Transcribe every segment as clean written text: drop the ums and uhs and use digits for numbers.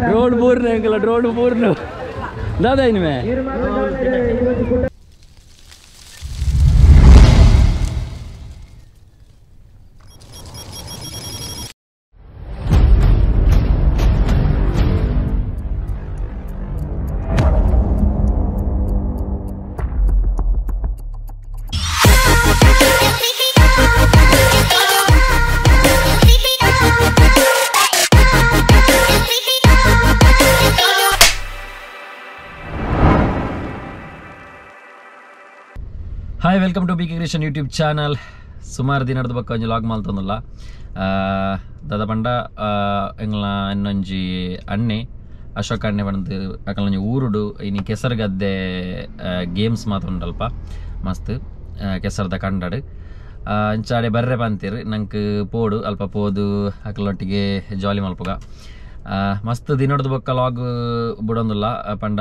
Road पूर्ण uncle road पूर्ण दादा इनमें hi welcome to BK creation YouTube channel. ಸುಮಾರು ದಿನದ ಬಕ್ಕ ಒಂಜಿ ಲಾಗ್ ಮಲ್ತೊಂದುಲ್ಲ ದಾದ ಪಂಡ ಎಂಗ್ಲ ಇನ್ನೊಂಜಿ ಅಣ್ಣೆ ಅಶೋಕ್ ಅಣ್ಣೆ ಬಂದು ಅಕಲೊಂಜಿ ಊರುಡು ಇನಿ ಕೆಸರು ಗದ್ದೆ ಗೇಮ್ಸ್ ಮಾತ್ರ ಉಂಟಲ್ಪ ಮಸ್ತ್ ಕೆಸರದ ಕಂಡಡು ಅಂಚಾಡೆ ಬರ್ರೆ ಬಂತೀರಿ ನಂಗೆ ಪೋಡು ಅಲ್ಪ ಪೋದು ಅಕಲೊಟ್ಟಿಗೆ ಜಾಲಿ ಮಲ್ಪಗ ಮಸ್ತ್ ದಿನದ ಬೊಕ್ಕ ಲಾಗ್ ಬಿಡೊಂದುಲ್ಲ ಪಂಡ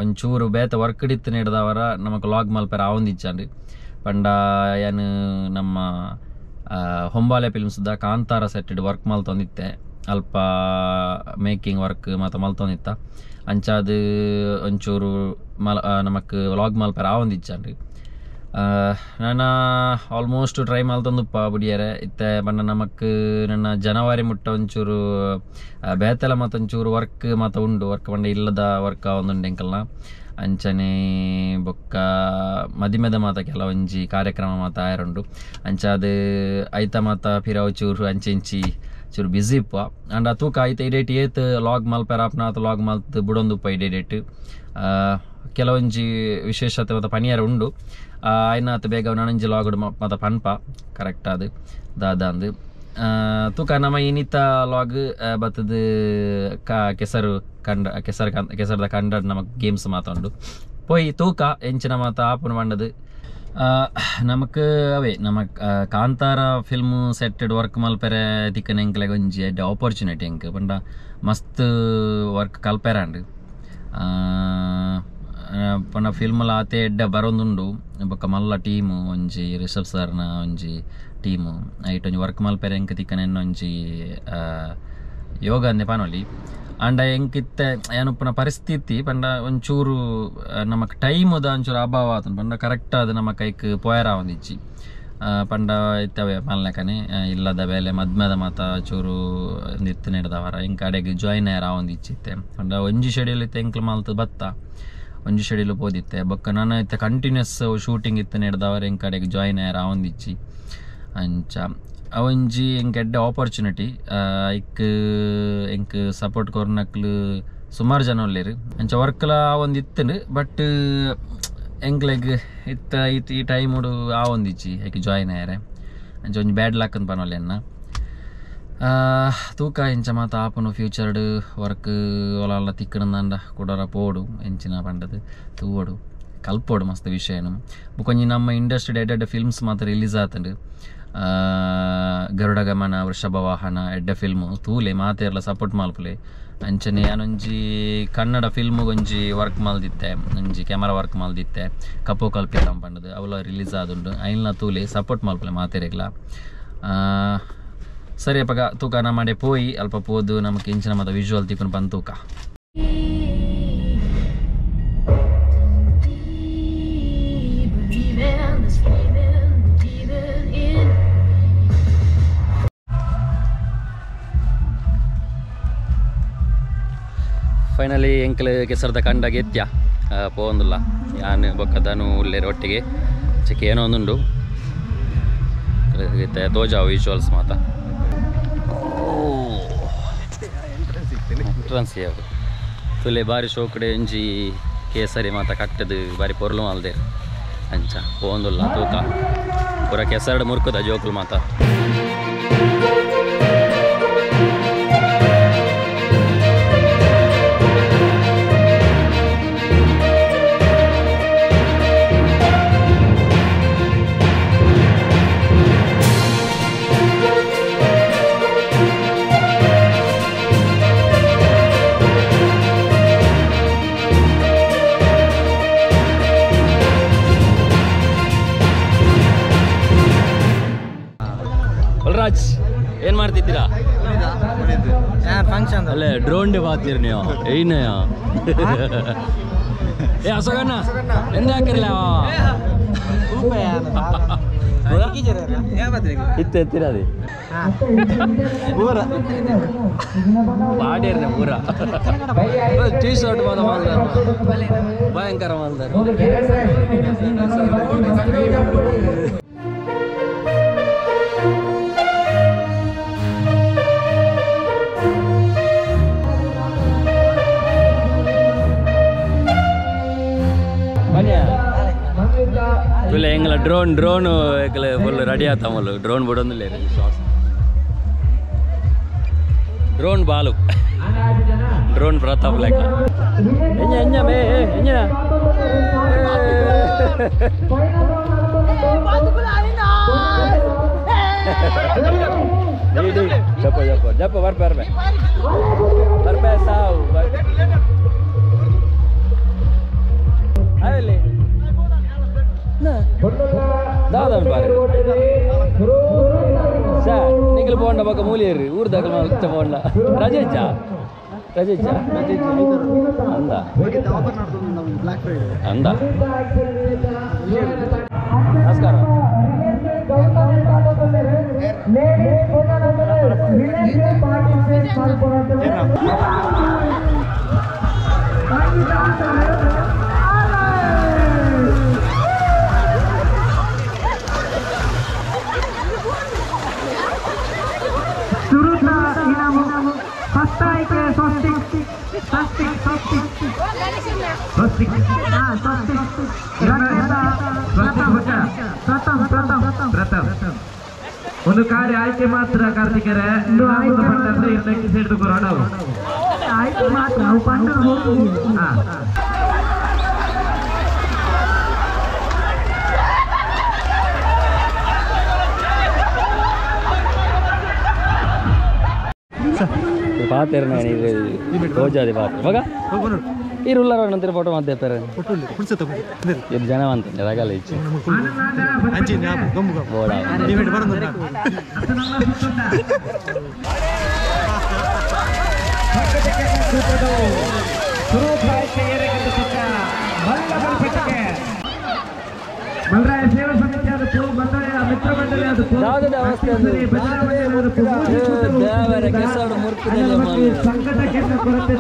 ಒಂಚೂರು ಬೇತ ವರ್ಕ್ ಹಿಡಿತ್ತು ನೀಡಿದವರ ನಮಕ್ ಲಾಗ್ ಮಲ್ಪರ ಆವೊಂದಿಚ್ಚಾಂಡು ಪಂಡ ಏನು ನಮ್ಮ ಹೊಂಬಾಲೆ ಫಿಲ್ಮ್ಸ್ದ ಕಾಂತಾರ ಸೆಟ್ ವರ್ಕ್ ಮಲ್ತೊಂದಿತ್ತೆ ಅಲ್ಪ ಮೇಕಿಂಗ್ ವರ್ಕ್ ಮತ್ತು ಮಲ್ತೊಂದಿತ್ತ ಅಂಚಾದು ಒಂಚೂರು ನಮಕ್ ಲಾಗ್ ಮಲ್ಪರ ಆವೊಂದಿಚ್ಚಾಂಡು ನಾನು ಆಲ್ಮೋಸ್ಟ್ ಟ್ರೈ ಮಲ್ತೊಂದುಪ್ಪ ಬುಡಿಯರೆ ಇತ್ತೆ ಬಣ್ಣ ನಮಕ್ ನನ್ನ ಜನವರಿ ಮುಟ್ಟ ಒಂಚೂರು ಬೇತೆಲ್ಲ ಮತ್ತೊಂಚೂರು ವರ್ಕ್ ಮಾತ ಉಂಡು ವರ್ಕ್ ಬಂಡ ಇಲ್ಲದ ವರ್ಕ್ ಒಂದುಂಡು ಎಂಕಲ್ನ ಅಂಚನೆ ಬೊಕ್ಕ ಮದಿಮೆದ ಮಾತ ಕೆಲ ಒಂಜಿ ಕಾರ್ಯಕ್ರಮ ಮಾತ ಆಯರುಂಡು ಅಂಚಾದು ಐತ ಮಾತ ಪಿರಾವ್ ಚೂರು ಅಂಚೆಂಚಿ ಚೂರು ಬಿಸಿ ಇಪ್ಪ ಅಂಡ್ ತೂಕ ಐತೆ ಇಡೇಟ್ ಏತ್ ಲಾಗ್ ಮಲ್ಪೆರ ಆಪ್ನಾತ್ ಲಾಗ್ ಮಲ್ತ್ ಬಿಡೊಂದುಪ್ಪ ಇಡೇಟ್ ಕೆಲವೊಂಜಿ ವಿಶೇಷತೆ ಮತ್ತು ಪನಿಯರ ಉಂಡು ಐನಾತ್ ಬೇಗ ನನಂಜಿ ಲಾಗ್ ಮತ್ತು ಪನ್ಪ ಕರೆಕ್ಟ್ ಅದು ದಾದ ಅಂದು ತೂಕ ನಮ್ಮ ಇನ್ನಿತ ಲಾಗ್ ಬತ್ತದು ಕೆಸರು ಕಂಡ ಕೆಸರದ ಕಂಡ ನಮಕ್ ಗೇಮ್ಸ್ ಮಾತುಂಡು ಪೋಯಿ ತೂಕ ಎಂಚಿನ ಮಾತ ಆಪುನ ಬಂಡದು ನಮಕ್ ಅವೇ ನಮಕ್ ಕಾಂತಾರ ಫಿಲ್ಮ್ ಸೆಟ್ಟೆಡ್ ವರ್ಕ್ ಮಲ್ಪೆರೆ ದಿಕ್ಕನ ಎಂಕ್ಲೆಗ್ ಒಂಜಿ ಎಡ್ಡೆ ಆಪರ್ಚುನಿಟಿ ಎಂಕ್ ಪಂಡ ಮಸ್ತ್ ವರ್ಕ್ ಕಲ್ಪೆರಂಡು ಪಂಡ ಫಿಲ್ಮಲ ಆತೆ ಎಡ್ಡೆ ಬರೊಂದುಂಡು ಬೊಕ್ಕ ಮಲ್ಲ ಟೀಮು ಒಂಜಿ ರಿಷಬ್ ಸರ್ನ ಒಂಜಿ ಟೀಮು ಐಟ್ ಒಂಜಿ ವರ್ಕ್ ಮಲ್ಪೆರೆ ಎಂಕ್ ತಿಕ್ಕನ ಒಂಜಿ ಯೋಗ ಅಂದೆ ಪಾನೊಲಿ ಅಂಡ ಎಂಕಿತ್ತೆ ಏನುಪ್ಪನ ಪರಿಸ್ಥಿತಿ ಪಂಡ ಒಂಚೂರು ನಮಕ್ ಟೈಮುದ ಒಂಚೂರು ಅಭಾವ ಆತನು ಪಂಡ ಕರೆಕ್ಟ್ ಅದು ನಮ್ಮ ಕೈಕ್ ಪೋಯರ ಒಂದಿಚ್ಚಿ ಪಂಡ ಇತ್ತವೆ ಮಲ್ನಕನೆ ಇಲ್ಲದ ಬೇಲೆ ಮದ್ಮೆದ ಮಾತ ಚೂರು ನಿತ್ತು ನೆಡ್ದವರ ಎಂಕ್ ಅಡೆಗೆ ಜಾಯ್ನ್ ಆಯ್ರ ಒಂದಿಚ್ಚಿತ್ತೆ ಪಂಡ ಒಂಜಿ ಶೆಡ್ಯೂಲ್ ಇತ್ತೆ ಎಂಕ್ಲು ಮಾಲ್ತು ಬತ್ತ ಒಂಜಿ ಶೆಡ್ಯೂಲ್ ಪೋದಿತ್ತೆ ಬೊಕ್ಕ ನಾನು ಇತ್ತೆ ಕಂಟಿನ್ಯೂಸ್ ಶೂಟಿಂಗ್ ಇತ್ತು ನೆಡ್ದವರ ಎಂಕ್ ಅಡೆಗೆ ಜಾಯ್ನ್ ಆಯ್ರ ಒಂದಿಚ್ಚಿ ಅಂಚ ಅವೊಂಜಿ ಎಂಕ್ ಎಡ್ಡೆ ಆಪರ್ಚುನಿಟಿ ಐಕ್ ಎಂಕ್ ಸಪೋರ್ಟ್ ಕೊರ್ನಕ್ಲು ಸುಮಾರು ಜನ ಒಲ್ಲೇರು ಅಂಚ ವರ್ಕ್ಲ ಒಂದು ಇತ್ತಂಡು ಬಟ್ ಎಂಕ್ಲೆಗ್ ಇತ್ತ ಈ ಟೈಮುಡು ಒಂದಿಚ್ಚಿ ಐಕ್ ಜಾಯ್ನ್ ಆಯ್ರೆ ಅಂಚ ಒಂಜಿ ಬ್ಯಾಡ್ ಲಕ್ ಅಂತ ಪನೊಲ್ಲೆನ್ನ ತೂಕ ಎಂಚ ಮಾತ ಆಪುನು ಫ್ಯೂಚರ್ಡ್ ವರ್ಕ್ ಒಲ ತಿಕ್ಕಣಂದ ಕೊಡೋರ ಪೋಡು ಎಂಚಿನ ಪಂಡದು ತೂವಡು ಕಲ್ಪೋಡು ಮಸ್ತ್ ವಿಷಯನು ಬೊಕೊಂಜಿ ನಮ್ಮ ಇಂಡಸ್ಟ್ರಿ ಎಡ್ಡೆ ಫಿಲ್ಮ್ಸ್ ಮಾತ್ರ ರಿಲೀಸ್ ಆತಂಡು ಗರುಡ ಗಮನ ವೃಷಭ ವಾಹನ ಎಡ್ಡೆ ಫಿಲ್ಮು ತೂಲೆ ಮಾತೆರ್ಲ ಸಪೋರ್ಟ್ ಮಲ್ಪುಲೆ ಅಂಚನೆ ನಾನೊಂಜಿ ಕನ್ನಡ ಫಿಲ್ಮ್ಗೊಂಜಿ ವರ್ಕ್ ಮಲ್ದಿತ್ತೆ ಒಂಜಿ ಕ್ಯಾಮರಾ ವರ್ಕ್ ಮಲ್ದಿತ್ತೆ ಕಪ್ಪು ಕಲ್ಪಿತಂ ಪಂಡದು ಅವಲ ರಿಲೀಸ್ ಆದುಂಡು ಐಲ್ನ ತೂಲೆ ಸಪೋರ್ಟ್ ಮಲ್ಪುಲೆ ಮಾತೆರೆಗ್ಲ ಸರಿ ಅಪ್ಪಗ ತೂಕ ನಮ್ಮಡೆ ಪೋಯಿ ಅಲ್ಪ ಪೋದು ನಮಕ್ ಇಂಚಿನ ಮತ್ತು ವಿಜುವಲ್ ತಿಪ್ಪುನು ಬಂದು ತೂಕ ಫೈನಲಿ ಎಂಕಲ್ ಕೆಸರದ ಕಂಡ ಗೆತ್ಯ ಪೋಂದುಲ್ಲ ಯಾನ್ ಬೊಕ್ಕದನು ಉಲ್ಲೇರು ಒಟ್ಟಿಗೆ ಚೆಕ್ ಏನೋ ಒಂದುಂಡು ತೋಜಾವು ವಿಜುವಲ್ಸ್ ಮಾತ ಎಂಟ್ರನ್ಸ್ ಯಾವುದು ತುಲೆ ಬಾರಿ ಶೋಕಡೆ ಒಂಜಿ ಕೇಸರಿ ಮಾತ ಕಟ್ಟದು ಬಾರಿ ಪೊರ್ಲು ಮಾಲ್ದೆ ಅಂಚ ಪೋಂದುಲ್ಲ ತೂಕ ಪೂರ ಕೆಸರಡು ಮುರ್ಕುದ ಜೋಕುಲು ಮಾತ ಕುಡಿತೀರಾ ಫಂಕ್ಷನ್ ಅಲ್ಲೇ ಡ್ರೋನ್ ಡೇ ಪಾತೀರಿ ನೀವು ಏಯ್ನಯ್ಯ ಏ ಅಸೋಗಣ್ಣ ಎಂದ ಹಾಕಿರಲ್ಲ ಇತ್ತು ಎತ್ತಿರದಿ ಪಾಡ್ಯಾರ ಊರ ಟೀ ಶರ್ಟ್ ಮಾದ ಮಾಲ್ದಾರ ಭಯಂಕರ ಮಾಲ್ದಾರ तुला एंगला ड्रोन फुल रेडी आता मला ड्रोन ಬಿಡೋದಿಲ್ಲ ड्रोन ಬಾಲು ड्रोन ಪ್ರತಾಪ್ ಲೆಕ್ಕ ಎಂಜ ಮೇ ಎಂಜ ಜಪ್ಪ ಬರ್ಬೆ ಸಾವು ಅಲ್ಲಿ दादन पारे सर निकल बोंडा बका मूलेरी ऊर दाखल माल बोंडा राजेचा अंदा अंदा नमस्कार ಒಂದು ಕಾರ್ಯ ಆಯ್ಕೆ ಮಾತ್ರ ಕಾರ್ತಿಕರೇ ಇನ್ನು ಆಯ್ಕೆ ಮಾಡ್ತಾರೆ ಇರ್ಲಿಕ್ಕೆ ಸೇರಿದುಕೊಳ್ಳೋಣ ನಾವು ಆಯ್ಕೆ ಮಾತ್ರ ನಾವು ಪಂಡು ಪಾತೇರ ರೋಜಾದಿ ಪಾತ್ರ ಮಗ ಈ ರೂಲರ್ ನಂತರ ಫೋಟೋ ಮಾತಾಡ್ತಾರೆ ಇದು ಜನ ಅಂತ ರಗಲ ಇಚ್ಚಿ ಮಲ್ರಾಯ ಸೇವಾ ಸಮಿತಿ ಆದದ್ದು ಮಂಡಳಿಯ ಮಿತ್ರ ಮಂಡಳಿ ಆದದ್ದು ಯಾವುದೇ ಅವಸ್ಥೆ ದೇವರ ಕೆಸರು ಮುರ್ಕಿದಲ್ಲಿ ಸಂಕಟಕ್ಕೆ ಕೊರತೆ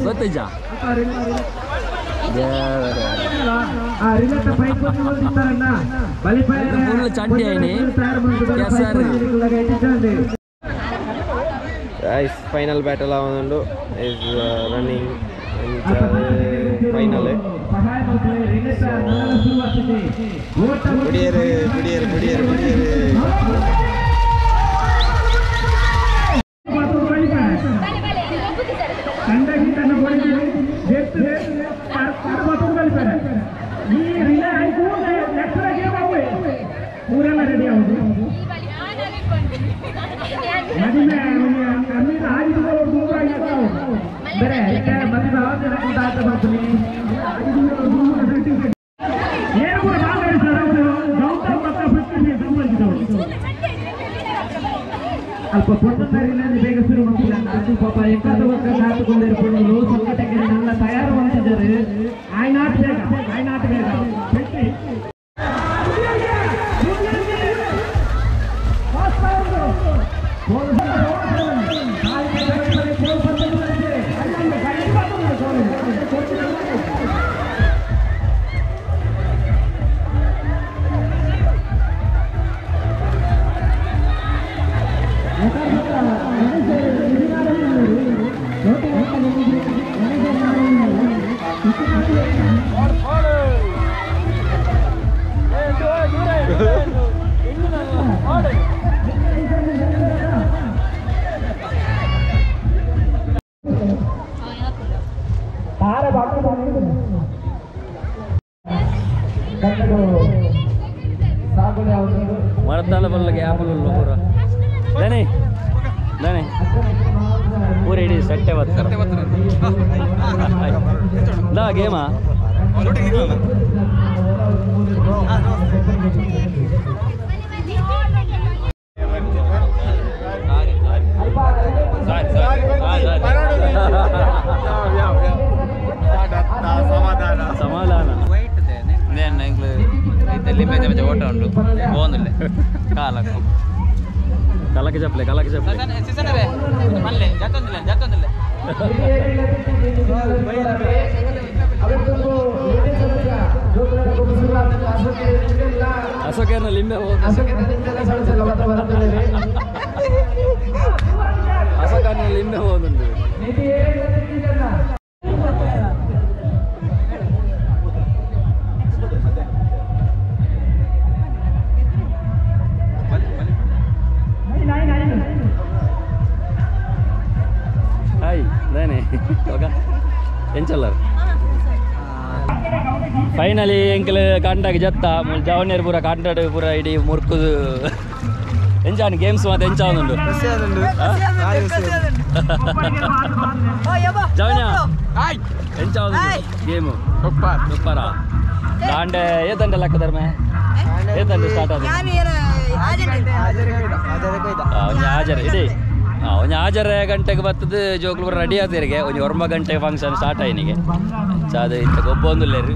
ಗೊತ್ತಜ್ಜ ಫುಲ್ ಚಂಡಿ ಆಯ್ನಿ ಕೆಸರು ಫೈನಲ್ ಬ್ಯಾಟಲ್ ಆವೊಂದು ಇಸ್ ರನ್ನಿಂಗ್ ಫೈನಲ್ ಬಿಡಿಯರು ಊರೆಲ್ಲ ರೆಡಿ ಆಗುದು ಬೇರೆ ಮದುವೆ ಆದ ಬರ್ತೀನಿ ಏನು ಕೂಡ ಮಾತಾಡಿದ್ದಾರೆ ಗೌತಮ್ ಮತ್ತು ಪೃಥ್ವಿ ಸಂಬಂಧಿಸಿದವರು ಅಲ್ಪ ಪೊಟ್ಟರಿಲ್ಲ ಬೇಗ ಶುರು ಮಾಡಿಲ್ಲ ಅದು ಪಾಪ ಏಕಾದ ವರ್ಷ ಕಾತುಕೊಂಡಿರ್ಕೊಂಡು ಸಂಕಟಕ್ಕೆ ನನ್ನ ತಯಾರು ಮಾಡ್ತಿದ್ದಾರೆ ಆಯ್ನಾಟ್ ಬೇಗ मरदाला बोल के आप लोग पूरा नहीं पूरे इडी सट्टे बात दा गेम ಸಮಾಧಾನ ಓಟ ಉಂಟು പോകുന്നില്ല ಕಲಕ್ಕೆ ಚಪ್ಪಲೆ ಅಶೋಕನ ಲಿಂಬೆ ಅಶೋಕನ ಲಿಂಬೆ ಹೋಗುന്നുണ്ട് ಹಾಯ್ ದಾನೆ ಎಂಚಲ್ಲರ್ ಫೈನಲಿ ಎಂಕಲ್ ಕಾಂಟಾಗಿ ಜತ್ತ ಜವನೇರ್ ಪೂರ ಕಾಂಟಾಡ್ ಪೂರ ಇಡೀ ಮುರ್ಕುದು ಎಂಚಾನ್ ಗೇಮ್ಸ್ ಮತ್ತೆ ಎಂಚಾವುದುಂಡು ಜವನ್ಯ ಎಂಚಾವುದುಂಡು ಗೇಮು ಸೂಪರ ದಾಂಡೆ ಏತಂಡೆ ಲೆಕ್ಕದರ್ಮೆ ಏತಂಡೆ ಸ್ಟಾರ್ಟ್ ಆದ ಒಂಜಿ ಹಾಜರ್ ಇಡೀ ಒಂಜಿ ಹಾಜರ ಗಂಟೆಗೆ ಬರ್ತದೆ ಜೋಕ್ಲು ಪೂರ ರೆಡಿ ಆದಿರಿಗೆ ಒಂಜಿ 9 ಗಂಟೆ ಫಂಕ್ಷನ್ ಸ್ಟಾರ್ಟ್ ಆಯ್ನಿಗೆ ಅದು ಇಂಥ ಗೊಬ್ಬೊಂದುಲ್ಲೇರಿ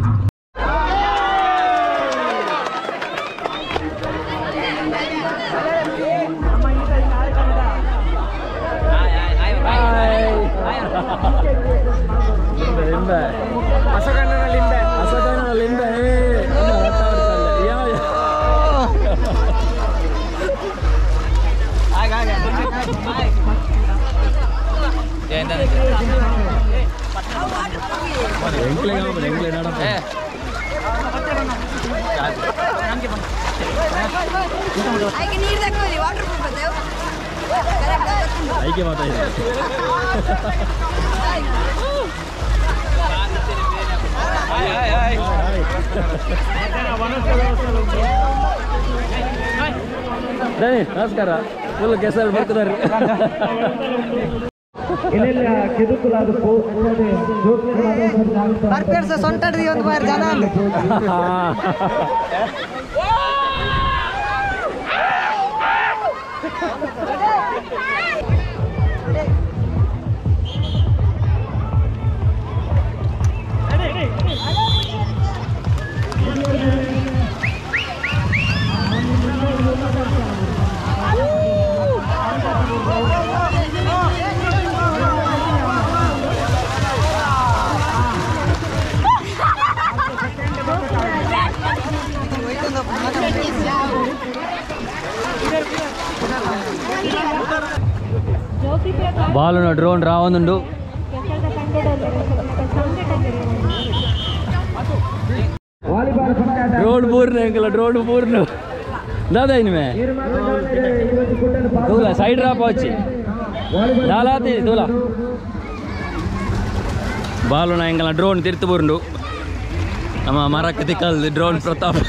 ಐಕೆ ಮಾತಾಡಿ ನಮಸ್ಕಾರ ಫುಲ್ ಕೆಸರು ಬರ್ತಿದ್ದಾರೆ ಸೊಂಟಡಿ ಒಂದು ಬಾರಿ ಜನ బాలున డ్రోన్ రావనుండు డ్రోన్ పూర్ణ ఇంకల డ్రోన్ పూర్ణ దాదా ఇన్మే దూలా సైడ్ రా పోచి దాలాతి దూలా బాలున ఇంకల డ్రోన్ తిరుతు పూర్ణు ನಮ್ಮ ಮರಕ್ಕೆ ತಿಕ್ಕಲ್ದು ಡ್ರೋನ್ ಪ್ರತಾಪ್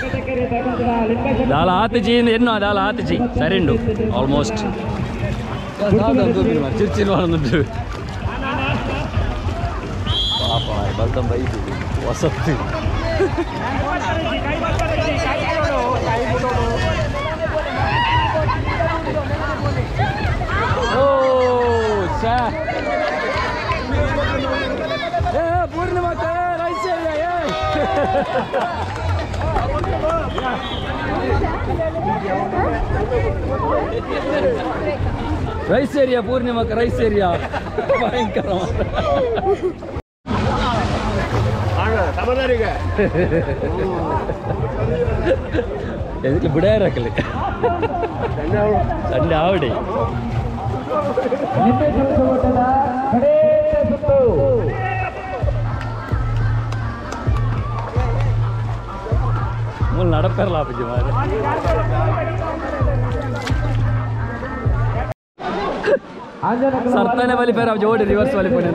ದಾಲ ಆತಿಜಿ ಎನ್ನೋ ದಾಲ ಆತಿಜಿ ಸರಿಂಡು ಆಲ್ಮೋಸ್ಟ್ ಚಿರ್ಚಿಲ್ ಮಾಡುന്നുണ്ട് ಪಾಪ ಬಲ್ತಂ ಬೈದು ವಸತ್ತು ಓ ಸಾ ಏ ಪೂರ್ಣಿಮಾ ರೈಸ್ ರೈಸ್ ಏರಿಯಾ ಪೂರ್ಣಿಮಾಕ ರೈಸ್ ಏರಿಯಾ ಭಯಂಕರ ಎದಕ್ಕೆ ಬಿಡಾರಕ್ಕಲಿ ಸಂಡೆ ಆವಡಿ ಮೂಲ ನಡಪೇರಲ್ಲ ಅಪ್ಪಾಜಿ ಮಾರೆ ಸರ್ತಾನೆ ಬಲಿಪೇರ ಜೋಡಿ ರಿವರ್ಸ್ ಬಲಿಪೋನೆ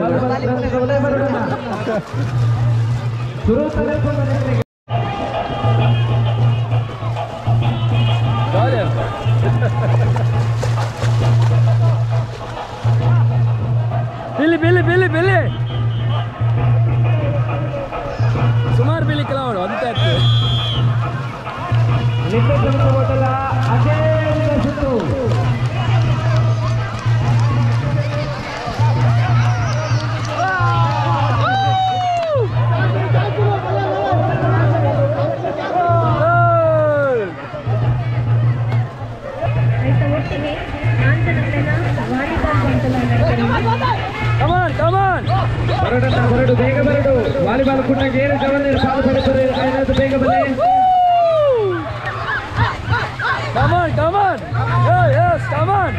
ಬಿಲ್ಲಿ ಬಿಲ್ಲಿ ಬಿಲ್ಲಿ ಬಿಲ್ಲಿ ಸುಮಾರು ಬಿಲ್ಲಿ ಕೆಲವರು ಅಂತ ವಾಲಿಬಾಲ್ ಕೂಡ ಗೇರು ಜವನೇರು ಸಾಲು ಪಡೆದರೆ ಏನಾದರೂ ಬೇಗ ಬನ್ನಿ. Come on, come on. Yeah, yes, come on.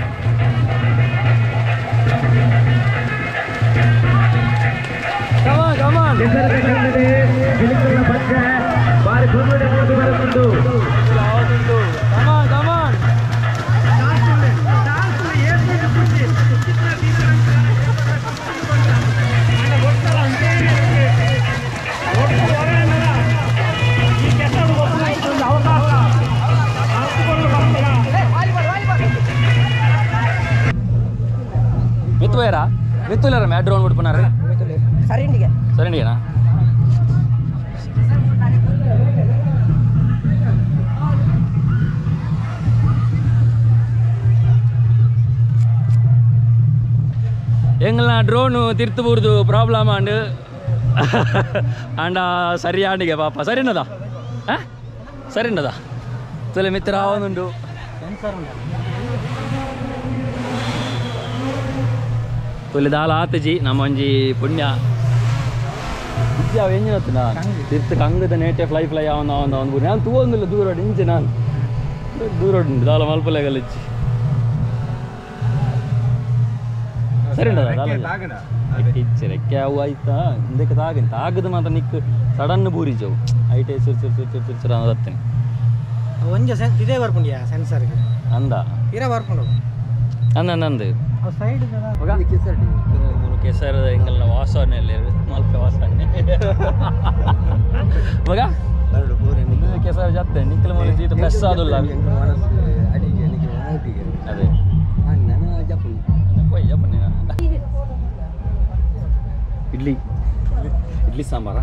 Come on, come on. ನಿಸರ್ಗ ಕನ್ನಡೆ ಗಿಳಿಕುಳ್ಳ ಪಂಚ ಬಾರಿ ಪುರುಡೆ ಮೂಡಿ ಬರುತ್ತಿದ್ದು. Come on, come on. విత్తుపోయారా విత్తులేరా మ్యాట్ డ్రోన్ పడుకున్నారు సరేనా எங்களா ட்ரோனு திருத்துபூர்து ப்ராப்ளம் ஆண்டு ஆண்டா சரியாண்டிಗೆ ಪಾಪ ಸರಿನದಾ ಸರಿನದಾ ತುಲೆ ಮಿತ್ರ ಆವೊಂದುಂಡು ತುಲೆ ದಾಲ ಆತಜಿ ನಮ್ಮೊಂಜಿ ಪುಣ್ಯ ಇದ್ಯಾವ ಎಂಜಿನತ್ತು ನಾನು ತಿರ್ತು ಕಂಗದ ನೇಟೆ ಫ್ಲೈ ಅವನ ಒಂದು ನಾನು ತೂವೊಂದಿಲ್ಲ ದೂರ ಇಂಚೆ ನಾನು ದೂರ ಉಂಟು ದಾಲ ಮಲ್ಪಲೆಗಲಿಚ್ಚಿ ಸರಿನದಾ ಇಚ್ಚರಕ್ಕೆ ಅವು ಆಯ್ತಾ ಹಿಂದಕ್ಕೆ ತಾಗಂತ ಆಗದು ಮಾತ್ರ ನಿಕ್ ಸಡನ್ ಬೂರಿಜವು ಐಟೆ ಸಿರ್ಚಿರ ಹತ್ತೇನೆ ಒಂಜ ಇದೇ ಬರ್ಕೊಂಡಿಯಾ ಸೆನ್ಸರ್ ಅಂದ ತೀರಾ ಬರ್ಕೊಂಡು ಅಂದಂದು ಸೈಡ್ ಕೆಸರು ಹಿಂಗೆಲ್ಲ ವಾಸನೆಯಲ್ಲಿ ಮಲ್ಪೆ ವಾಸನೆ ಮಗ ಕೆಸರು ಜಾತೆ ನಿಕ್ಕಲ ಮೇಲೆ ಜೀತ ಫ್ರೆಶ್ ಆದಲ್ಲ ಅದೇ ಇಡ್ಲಿ ಸಾಂಬಾರ